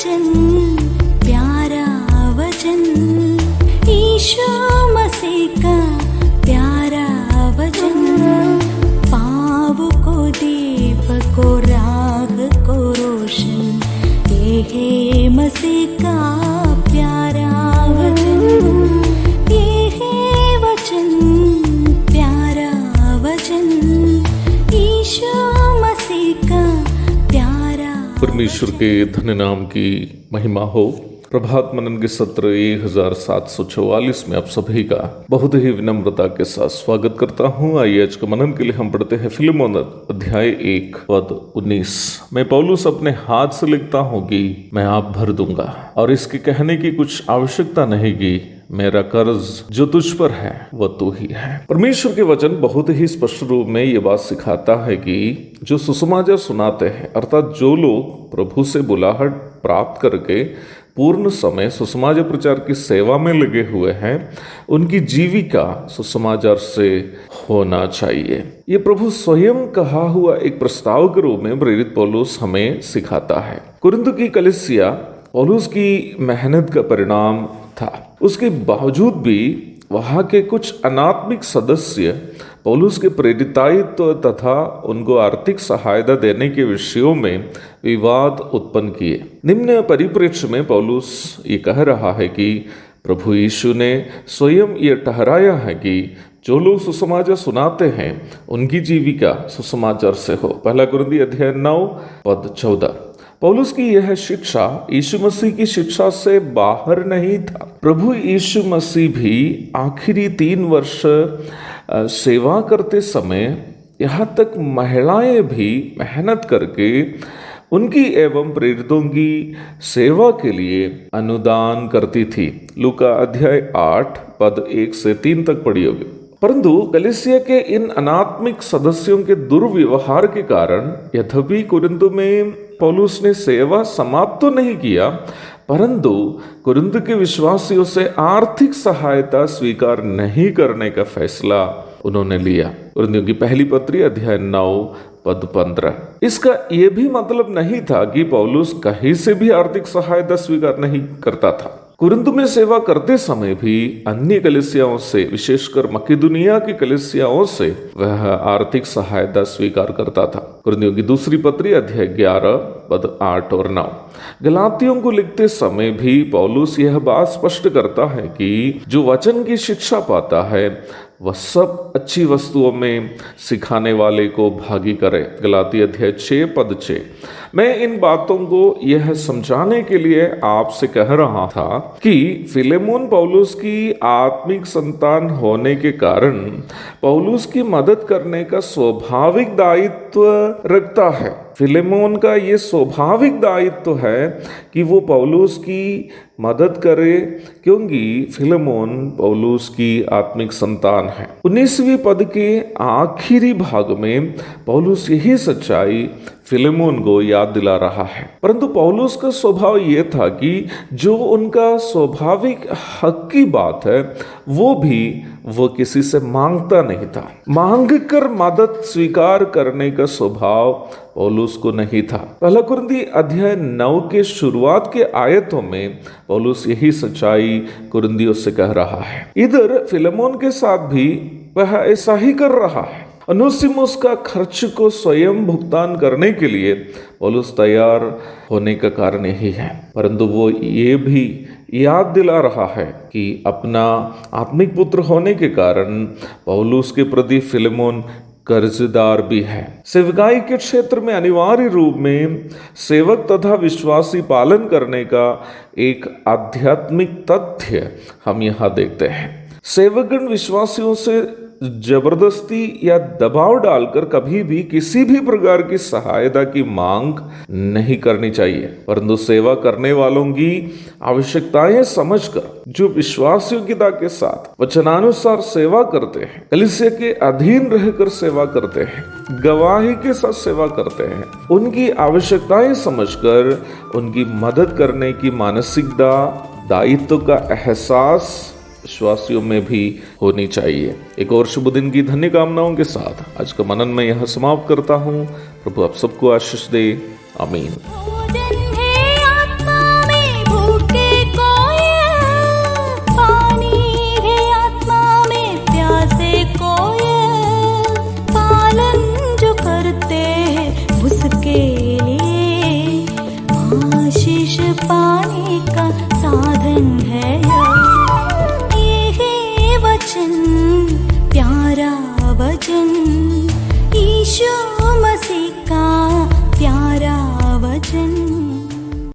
वचन, प्यारा वचन, यीशु मसीह का प्यारा वचन, पाँव को दीप को राह को रोशन, ये है मसीह का प्यारा वचन, ये है वचन, प्यारा वचन, यीशु मसीह का प्यारा। परमेश्वर के धन्य नाम की महिमा हो। प्रभात मनन के सत्र 1744 में आप सभी का बहुत ही विनम्रता के साथ स्वागत करता हूँ। आइए आज के मनन के लिए हम पढ़ते हैं फिलेमोन अध्याय 1 पद 19। मैं पौलुस अपने हाथ से लिखता हूँ कि मैं आप भर दूंगा, और इसके कहने की कुछ आवश्यकता नहीं कि मेरा कर्ज जो तुझ पर है वह तू ही है। परमेश्वर के वचन बहुत ही स्पष्ट रूप में ये बात सिखाता है कि जो सुसमाचार सुनाते हैं, अर्थात जो लोग प्रभु से बुलाहट प्राप्त करके पूर्ण समय सुसमाचार प्रचार की सेवा में लगे हुए हैं, उनकी जीविका सुसमाचार से होना चाहिए। ये प्रभु स्वयं कहा हुआ एक प्रस्ताव के रूप में प्रेरित पौलुस हमें सिखाता है। कुरिन्थ की कलीसिया पौलुस की मेहनत का परिणाम था। उसके बावजूद भी वहाँ के कुछ अनात्मिक सदस्य पौलुस के प्रेरितायित्व तथा उनको आर्थिक सहायता देने के विषयों में विवाद उत्पन्न किए। निम्न परिप्रेक्ष्य में पौलुस ये कह रहा है कि प्रभु यीशु ने स्वयं ये ठहराया है कि जो लोग सुसमाचार सुनाते हैं उनकी जीविका सुसमाचार से हो। पहला कुरिन्थी अध्याय 9 पद 14। पौलुस की यह शिक्षा यीशु मसीह की शिक्षा से बाहर नहीं था। प्रभु यीशु मसीह भी आखिरी 3 वर्ष सेवा करते समय यहाँ तक महिलाएं भी मेहनत करके उनकी एवं प्रेरितों की सेवा के लिए अनुदान करती थी। लूका अध्याय 8 पद 1 से 3 तक पढ़ी होगी। परंतु कलीसिया के इन अनात्मिक सदस्यों के दुर्व्यवहार के कारण यद्यपि कुरिन्थ में पौलुस ने सेवा समाप्त तो नहीं किया, परंतु कुरिन्थ के विश्वासियों से आर्थिक सहायता स्वीकार नहीं करने का फैसला उन्होंने लिया। कुरिन्थियों की पहली पत्री अध्याय 9 पद 15। इसका यह भी मतलब नहीं था कि पौलुस कहीं से भी आर्थिक सहायता स्वीकार नहीं करता था। कुरिन्थ में सेवा करते समय भी अन्य कलीसियाओं से, विशेषकर मकिदुनिया की कलीसियाओं से वह आर्थिक सहायता स्वीकार करता था। कुरिन्थियों की दूसरी पत्री अध्याय 11 पद 8 और 9। गलातियों को लिखते समय भी पौलुस यह बात स्पष्ट करता है कि जो वचन की शिक्षा पाता है वह सब अच्छी वस्तुओं में सिखाने वाले को भागी करे। गलाती अध्याय 6 पद 6। मैं इन बातों को यह समझाने के लिए आपसे कह रहा था कि फिलेमोन पौलुस की आत्मिक संतान होने के कारण पौलुस की मदद करने का स्वाभाविक दायित्व रखता है। फिलेमोन का ये स्वाभाविक दायित्व है कि वो पौलुस की मदद करे, क्योंकि फिलेमोन पौलुस की आत्मिक संतान है। 19वीं पद के आखिरी भाग में पौलुस यही सच्चाई फिलेमोन को याद दिला रहा है। परंतु पौलुस का स्वभाव यह था कि जो उनका स्वाभाविक हक की बात है वो किसी से मांगता नहीं था। मांग कर मदद स्वीकार करने का स्वभाव पौलुस को नहीं था। पहला कुरिन्थी अध्याय 9 के शुरुआत के आयतों में पौलुस यही सच्चाई कुरिन्थियों से कह रहा है। इधर फिलेमोन के साथ भी वह ऐसा ही कर रहा है। ओनेसिमुस का खर्च को स्वयं भुगतान करने के लिए पौलुस तैयार होने का कारण यही है। परंतु वो ये भी याद दिला रहा है कि अपना आत्मिक पुत्र होने के कारण पौलुस के प्रति फिलेमोन कर्जदार भी है। सेवकाई के क्षेत्र में अनिवार्य रूप में सेवक तथा विश्वासी पालन करने का एक आध्यात्मिक तथ्य हम यहाँ देखते हैं। सेवकगण विश्वासियों से जबरदस्ती या दबाव डालकर कभी भी किसी भी प्रकार की सहायता की मांग नहीं करनी चाहिए, परंतु सेवा करने वालों की आवश्यकताएं समझकर जो विश्वास योग्यता के साथ वचनानुसार सेवा करते हैं, कलीसिया के अधीन रहकर सेवा करते हैं, गवाही के साथ सेवा करते हैं, उनकी आवश्यकताएं समझकर उनकी मदद करने की मानसिकता, दायित्व का एहसास विश्वासियों में भी होनी चाहिए। एक और शुभ दिन की धन्य कामनाओं के साथ आज का मनन में यह समाप्त करता हूँ। प्रभु आप सबको आशीष दे। आमीन। आशीष पाने का साधन है यह।